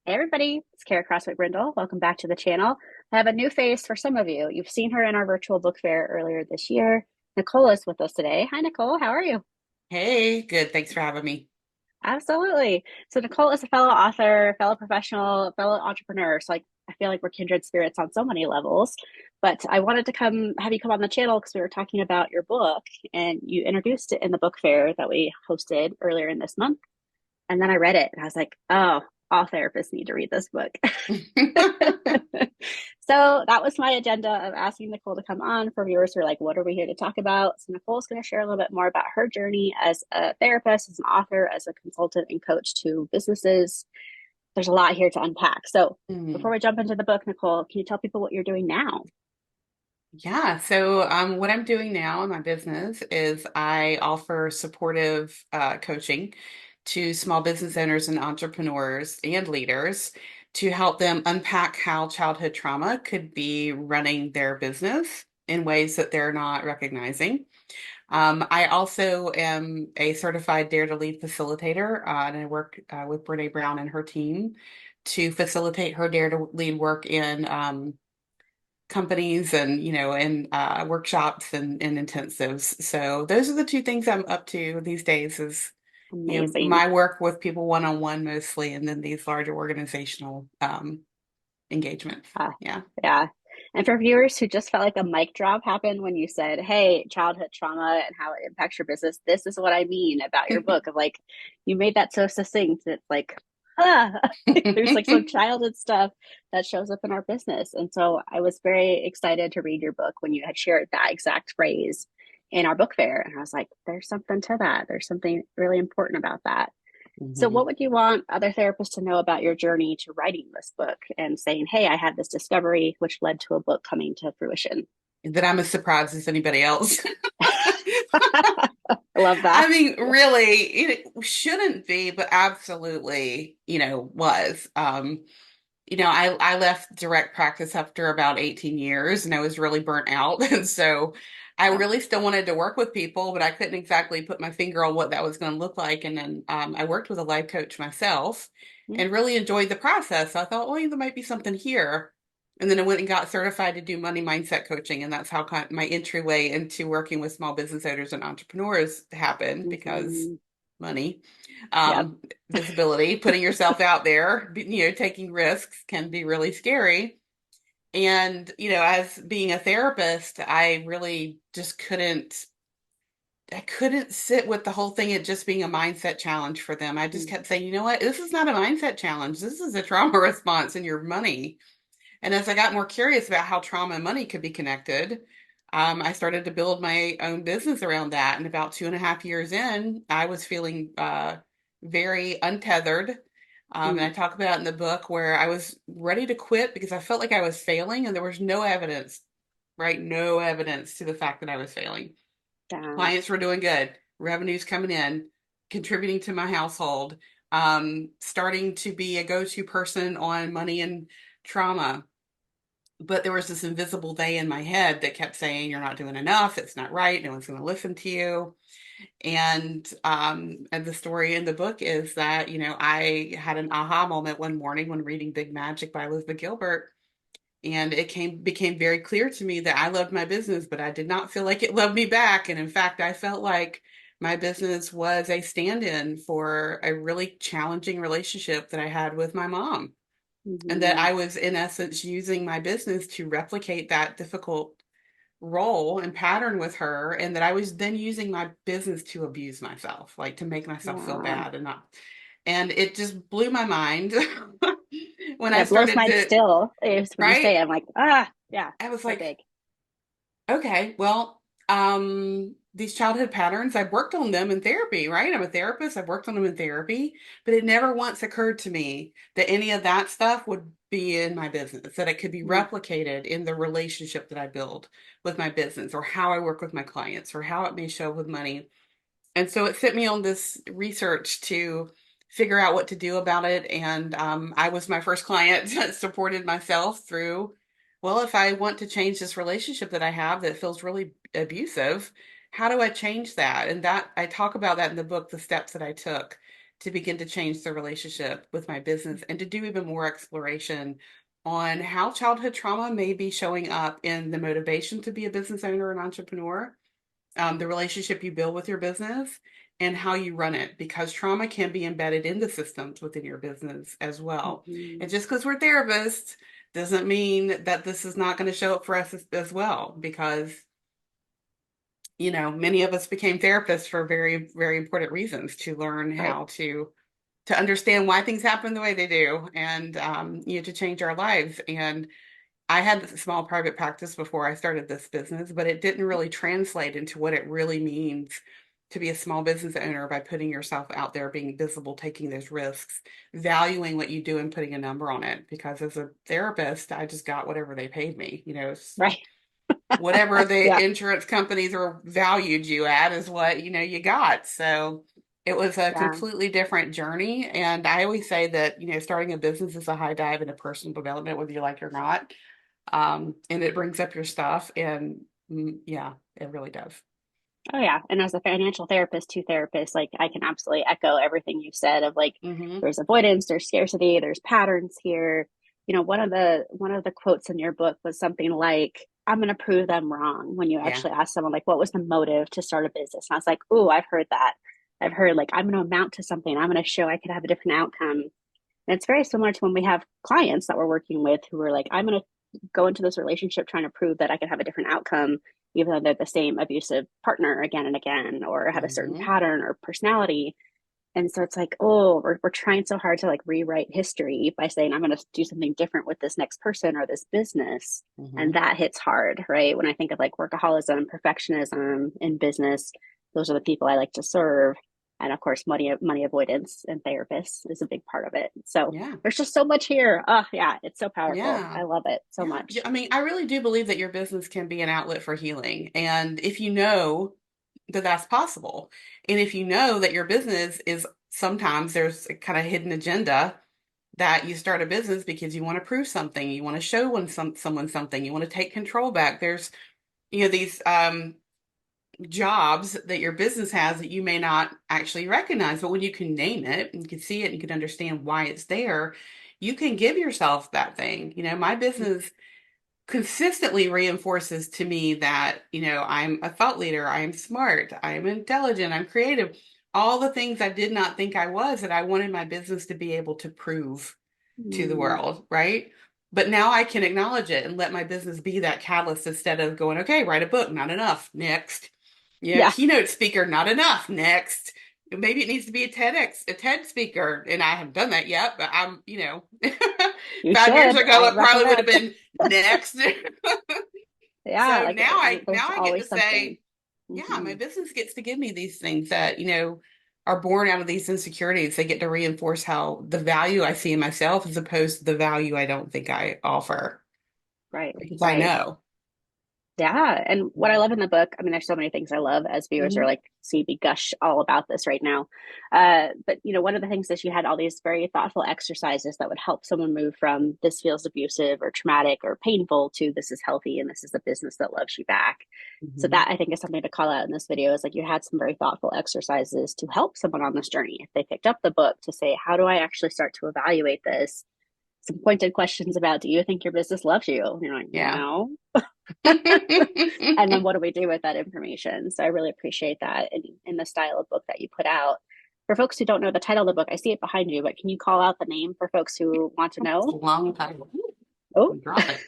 Hey everybody, it's Khara Brindle. Welcome back to the channel. I have a new face for some of you. You've seen her in our virtual book fair earlier this year. Nicole is with us today. Hi, Nicole. How are you? Hey, good. Thanks for having me. Absolutely. So Nicole is a fellow author, fellow professional, fellow entrepreneur. So I feel like we're kindred spirits on so many levels. But I wanted to come have you come on the channel because we were talking about your book and you introduced it in the book fair that we hosted earlier in this month. And then I read it and I was like, oh, all therapists need to read this book. So that was my agenda of asking Nicole to come on for viewers who are like, what are we here to talk about? So Nicole's going to share a little bit more about her journey as a therapist, as an author, as a consultant and coach to businesses. There's a lot here to unpack. So before Mm. we jump into the book, Nicole, can you tell people what you're doing now? Yeah, so what I'm doing now in my business is I offer supportive coaching to small business owners and entrepreneurs and leaders to help them unpack how childhood trauma could be running their business in ways that they're not recognizing. I also am a certified Dare to Lead facilitator, and I work with Brene Brown and her team to facilitate her Dare to Lead work in companies and and workshops and intensives. So those are the two things I'm up to these days is Amazing. my work with people one-on-one mostly, and then these larger organizational engagements. Uh, Yeah. yeah. And for viewers who just felt like a mic drop happened when you said, hey, childhood trauma and how it impacts your business, this is what I mean about your book. Of like, you made that so succinct. It's like, ah, there's like some childhood stuff that shows up in our business. And so I was very excited to read your book when you had shared that exact phrase in our book fair. And I was like, there's something to that. There's something really important about that. So, Mhm. what would you want other therapists to know about your journey to writing this book and saying, hey, I had this discovery, which led to a book coming to fruition? That I'm as surprised as anybody else. I love I that. mean, really, it shouldn't be, but absolutely, was. I left direct practice after about 18 years and I was really burnt out. And so I Yeah. really still wanted to work with people, but I couldn't exactly put my finger on what that was going to look like. And then I worked with a life coach myself Yeah. and really enjoyed the process. So I thought, well, there might be something here. And then I went and got certified to do money mindset coaching. And that's how my entryway into working with small business owners and entrepreneurs happened because Mm-hmm. money, Yep. visibility, putting yourself out there, taking risks can be really scary. And, as being a therapist, I really just I couldn't sit with the whole thing it just being a mindset challenge for them. I just kept saying, you know what, this is not a mindset challenge. This is a trauma response in your money. And as I got more curious about how trauma and money could be connected, I started to build my own business around that. And about 2.5 years in, I was feeling very untethered. And I Mm-hmm. talk about it in the book where I was ready to quit because I felt like I was failing and there was no evidence, right? No evidence to the fact that I was failing. Yeah. Clients were doing good, revenues coming in, contributing to my household, starting to be a go-to person on money and trauma, but there was this invisible they in my head that kept saying, you're not doing enough. It's not right. No one's going to listen to you. And the story in the book is that, I had an aha moment one morning when reading Big Magic by Elizabeth Gilbert. And became very clear to me that I loved my business, but I did not feel like it loved me back. And in fact, I felt like my business was a stand-in for a really challenging relationship that I had with my mom and that Mm-hmm. I was in essence using my business to replicate that difficult role and pattern with her, and that I was then using my business to abuse myself, like to make myself feel Yeah. bad and not. And it just blew my mind when I It blows started mine to, still. It's when you right? say it, I'm like, ah, yeah, I was so like, big. okay, well, these childhood patterns, I've worked on them in therapy, right? I'm a therapist, I've worked on them in therapy, but it never once occurred to me that any of that stuff would be in my business, that it could be Mm. replicated in the relationship that I build with my business, or how I work with my clients, or how it may show with money. And so it sent me on this research to figure out what to do about it. And I was my first client that supported myself through, well, if I want to change this relationship that I have that feels really abusive, how do I change that? And that I talk about that in the book, the steps that I took to begin to change the relationship with my business and to do even more exploration on how childhood trauma may be showing up in the motivation to be a business owner and entrepreneur, the relationship you build with your business, and how you run it, because trauma can be embedded in the systems within your business as well. And Mhm. just because we're therapists doesn't mean that this is not going to show up for us as well, because many of us became therapists for very, very important reasons, to learn Right. how to understand why things happen the way they do, and to change our lives. And I had a small private practice before I started this business, but it didn't really translate into what it really means to be a small business owner by putting yourself out there, being visible, taking those risks, valuing what you do and putting a number on it. Because as a therapist, I just got whatever they paid me. Right. Whatever the Yeah. insurance companies are valued you at is what, you got. So it was a Yeah. completely different journey. And I always say that, starting a business is a high dive into personal development, whether you like it or not. And it brings up your stuff. And yeah, it really does. Oh yeah. And as a financial therapist to therapist, like I can absolutely echo everything you said of like Hmm. there's avoidance, there's scarcity, there's patterns here. One of the quotes in your book was something like, I'm gonna prove them wrong when you Yeah. actually ask someone like what was the motive to start a business. And I was like, oh, I've heard that. I've heard like I'm gonna amount to something, I'm gonna show I could have a different outcome. And it's very similar to when we have clients that we're working with who are like, I'm going to go into this relationship trying to prove that I can have a different outcome, even though they're the same abusive partner again and again, or have a certain Hmm. pattern or personality. And so it's like, oh, we're trying so hard to like rewrite history by saying, I'm going to do something different with this next person or this business. And Hmm. that hits hard, right? When I think of like workaholism, perfectionism in business, those are the people I like to serve. And of course, money avoidance and therapists is a big part of it. So Yeah. there's just so much here. Oh, yeah, it's so powerful. Yeah. I love it so Yeah. much. I mean, I really do believe that your business can be an outlet for healing. And if you know that that's possible, and if you know that your business is, sometimes there's a kind of hidden agenda, that you start a business because you want to prove something, you want to show someone something, you want to take control back. There's, these jobs that your business has that you may not actually recognize, but when you can name it and you can see it and you can understand why it's there, you can give yourself that thing. My business consistently reinforces to me that, I'm a thought leader, I am smart, I am intelligent, I'm creative, all the things I did not think I was, that I wanted my business to be able to prove to the Mm, world, right? But now I can acknowledge it and let my business be that catalyst, instead of going, okay, write a book, not enough, next. Yeah, yeah, keynote speaker, not enough, next. Maybe it needs to be a TED speaker, and I haven't done that yet, but I'm, you 5 years should. ago I it probably would have recommend. been next. Yeah, So like now there's I get to always something. say, yeah, my Hmm. business gets to give me these things that, are born out of these insecurities. They get to reinforce how the value I see in myself, as opposed to the value I don't think I offer, Right, because I right. know. Yeah. And what I love in the book, I mean, there's so many things I love as viewers are Hmm. like, see me gush all about this right now. But one of the things is you had all these very thoughtful exercises that would help someone move from this feels abusive or traumatic or painful to this is healthy and this is a business that loves you back. So Hmm. that I think is something to call out in this video is like you had some very thoughtful exercises to help someone on this journey. If they picked up the book to say, how do I actually start to evaluate this? Some pointed questions about, do you think your business loves you? And you're like, Yeah. no. And then what do we do with that information? So I really appreciate that in the style of book that you put out. For folks who don't know the title of the book, I see it behind you, but can you call out the name for folks who want to It's a know? long title. Oh, Drop it.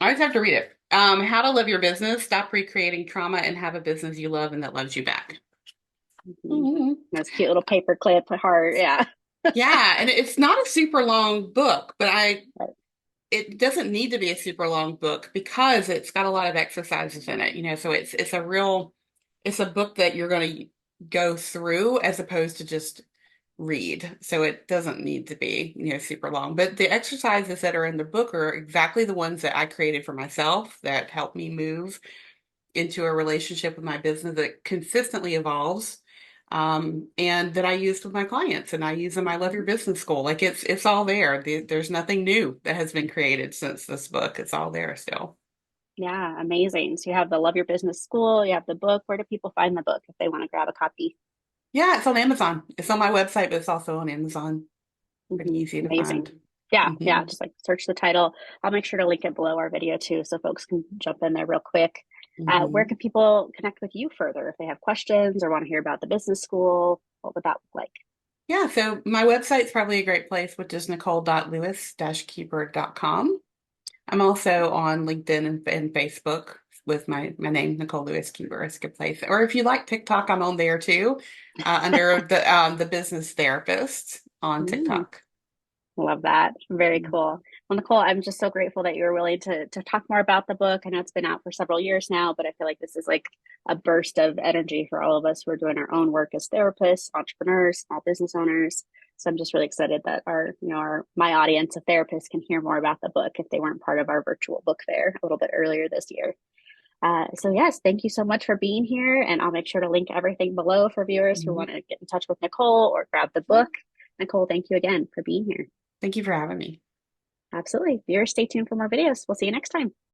I just have to read it. How to Live Your Business, Stop Recreating Trauma, and Have a Business You Love and That Loves You Back. mhm. Mhm. Nice cute little paper clip heart. Yeah. Yeah, and it's not a super long book, but Right. it doesn't need to be a super long book because it's got a lot of exercises in it, so it's a book that you're going to go through as opposed to just read. So it doesn't need to be, super long. But the exercises that are in the book are exactly the ones that I created for myself, that help me move into a relationship with my business that consistently evolves. And that I used with my clients, and I use in my Love Your Mhm. Business School. Like it's all there. There's nothing new that has been created since this book. It's all there still. Yeah, amazing. So you have the Love Your Business School, you have the book. Where do people find the book if they want to grab a copy? Yeah, it's on Amazon. It's on my website, but it's also on Amazon. Pretty easy to Amazing. find. Yeah, yeah. Hmm. Just like search the title. I'll make sure to link it below our video too, so folks can jump in there real quick. Where Hmm. can people connect with you further if they have questions or want to hear about the business school? What would that look like? Yeah, so my website's probably a great place, which is nicole.lewis-keeber.com. I'm also on LinkedIn and Facebook with my name, Nicole Lewis-Keeber. It's a good place. Or if you like TikTok, I'm on there too, under the business therapist on Mm. TikTok. Love that. Very cool. Well, Nicole, I'm just so grateful that you were willing to talk more about the book. I know it's been out for several years now, but I feel like this is like a burst of energy for all of us who are doing our own work as therapists, entrepreneurs, small business owners. So I'm just really excited that my audience of therapists can hear more about the book if they weren't part of our virtual book fair a little bit earlier this year. So yes, thank you so much for being here, and I'll make sure to link everything below for viewers who Mhm. want to get in touch with Nicole or grab the book. Nicole, thank you again for being here. Thank you for having me. Absolutely. Viewers, stay tuned for more videos. We'll see you next time.